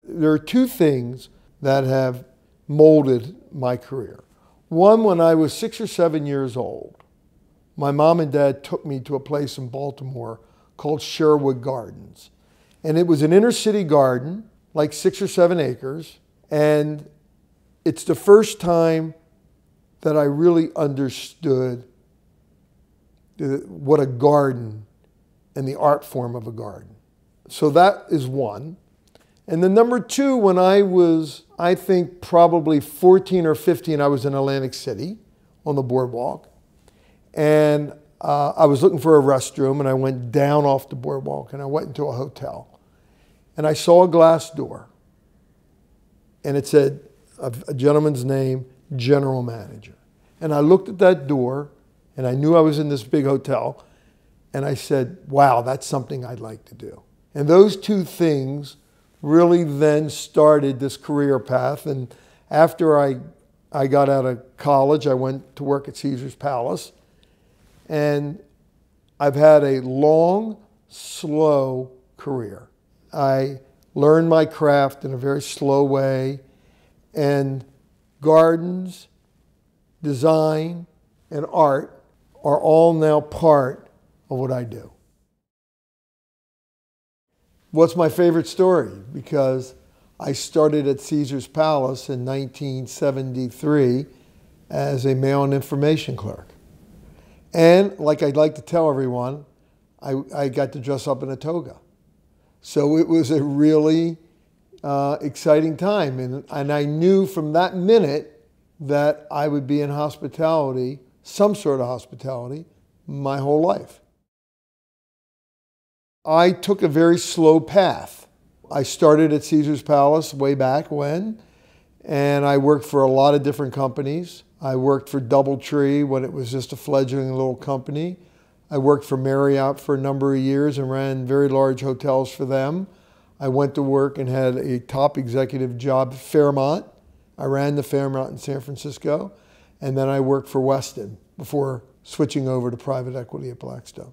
There are two things that have molded my career. One, when I was 6 or 7 years old, my mom and dad took me to a place in Baltimore called Sherwood Gardens. And it was an inner city garden, like 6 or 7 acres. And it's the first time that I really understood what a garden and the art form of a garden. So that is one. And then number two, when I was, I think probably 14 or 15, I was in Atlantic City on the boardwalk. And I was looking for a restroom, and I went down off the boardwalk and I went into a hotel. And I saw a glass door. And it said a gentleman's name, General Manager. And I looked at that door, and I knew I was in this big hotel. And I said, wow, that's something I'd like to do. And those two things really then started this career path. And after I got out of college, I went to work at Caesar's Palace. And I've had a long, slow career. I learned my craft in a very slow way. And gardens, design, and art are all now part of what I do. What's my favorite story? Because I started at Caesar's Palace in 1973 as a mail and information clerk. And like I'd like to tell everyone, I got to dress up in a toga. So it was a really exciting time. And I knew from that minute that I would be in hospitality, some sort of hospitality, my whole life. I took a very slow path. I started at Caesar's Palace way back when, and I worked for a lot of different companies. I worked for DoubleTree when it was just a fledgling little company. I worked for Marriott for a number of years and ran very large hotels for them. I went to work and had a top executive job at Fairmont. I ran the Fairmont in San Francisco, and then I worked for Westin before switching over to private equity at Blackstone.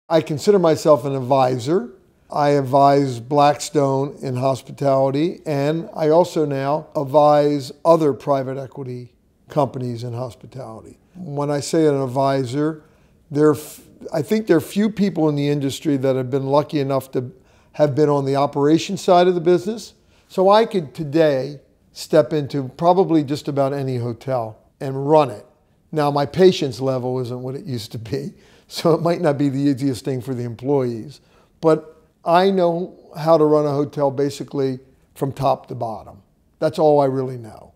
I consider myself an advisor. I advise Blackstone in hospitality, and I also now advise other private equity companies in hospitality. When I say an advisor, I think there are few people in the industry that have been lucky enough to have been on the operations side of the business. So I could today step into probably just about any hotel and run it. Now my patience level isn't what it used to be, so it might not be the easiest thing for the employees, but I know how to run a hotel basically from top to bottom. That's all I really know.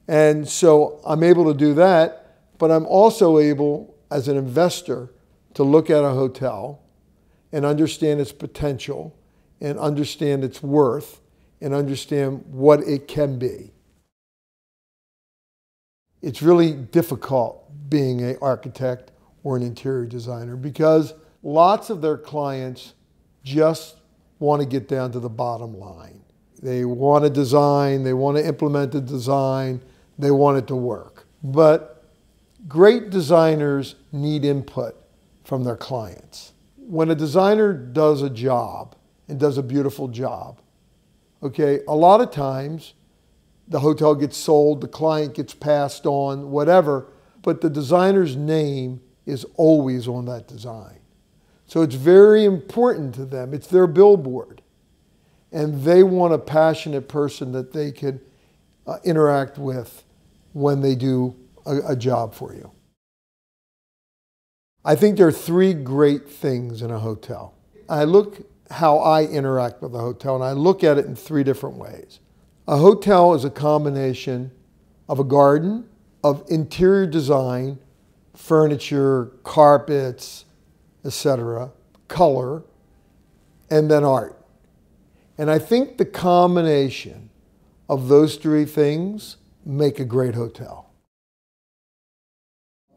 And so I'm able to do that, but I'm also able, as an investor, to look at a hotel and understand its potential and understand its worth and understand what it can be. It's really difficult being an architect or an interior designer because lots of their clients just want to get down to the bottom line. They want to design, they want to implement the design, they want it to work. But great designers need input from their clients. When a designer does a job and does a beautiful job, okay, a lot of times the hotel gets sold, the client gets passed on, whatever, but the designer's name is always on that design. So it's very important to them. It's their billboard. And they want a passionate person that they can interact with when they do a job for you. I think there are three great things in a hotel. I look how I interact with a hotel, and I look at it in three different ways. A hotel is a combination of a garden, of interior design, furniture, carpets, etc., color, and then art. And I think the combination of those three things make a great hotel.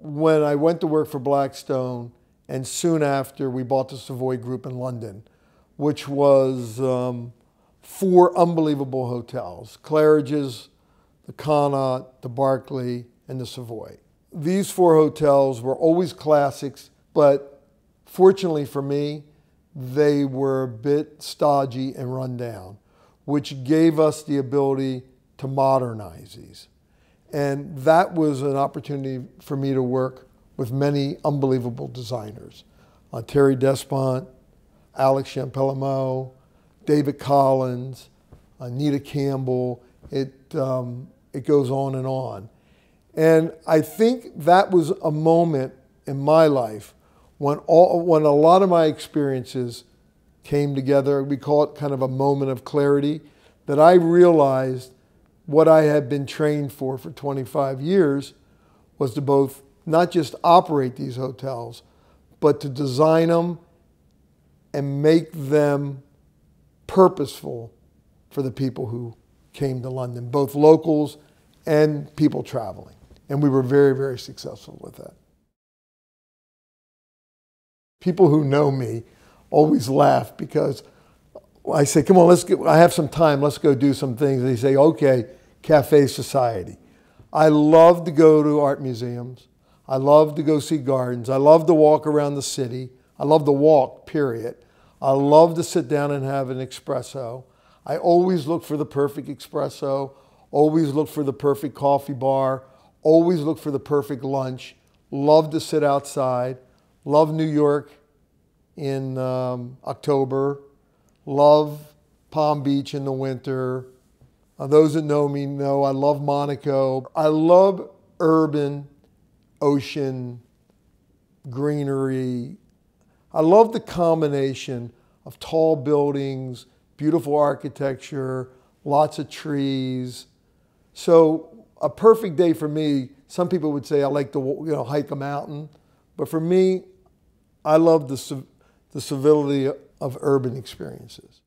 When I went to work for Blackstone, and soon after we bought the Savoy Group in London, which was 4 unbelievable hotels: Claridge's, the Connaught, the Berkeley, and the Savoy. These 4 hotels were always classics, but fortunately for me, they were a bit stodgy and run down, which gave us the ability to modernize these. And that was an opportunity for me to work with many unbelievable designers. Terry Despont, Alex Champelamo, David Collins, Anita Campbell. It goes on and on. And I think that was a moment in my life when a lot of my experiences came together. We call it kind of a moment of clarity, that I realized what I had been trained for 25 years was to both not just operate these hotels, but to design them and make them purposeful for the people who came to London, both locals and people traveling. And we were very, very successful with that. People who know me always laugh because I say, come on, I have some time, let's go do some things. And they say, okay, Cafe Society. I love to go to art museums. I love to go see gardens. I love to walk around the city. I love to walk, period. I love to sit down and have an espresso. I always look for the perfect espresso, always look for the perfect coffee bar, always look for the perfect lunch. Love to sit outside. Love New York in October. Love Palm Beach in the winter. Those that know me know I love Monaco. I love urban, ocean, greenery. I love the combination of tall buildings, beautiful architecture, lots of trees. So a perfect day for me, some people would say I like to hike a mountain, but for me, I love the civility of urban experiences.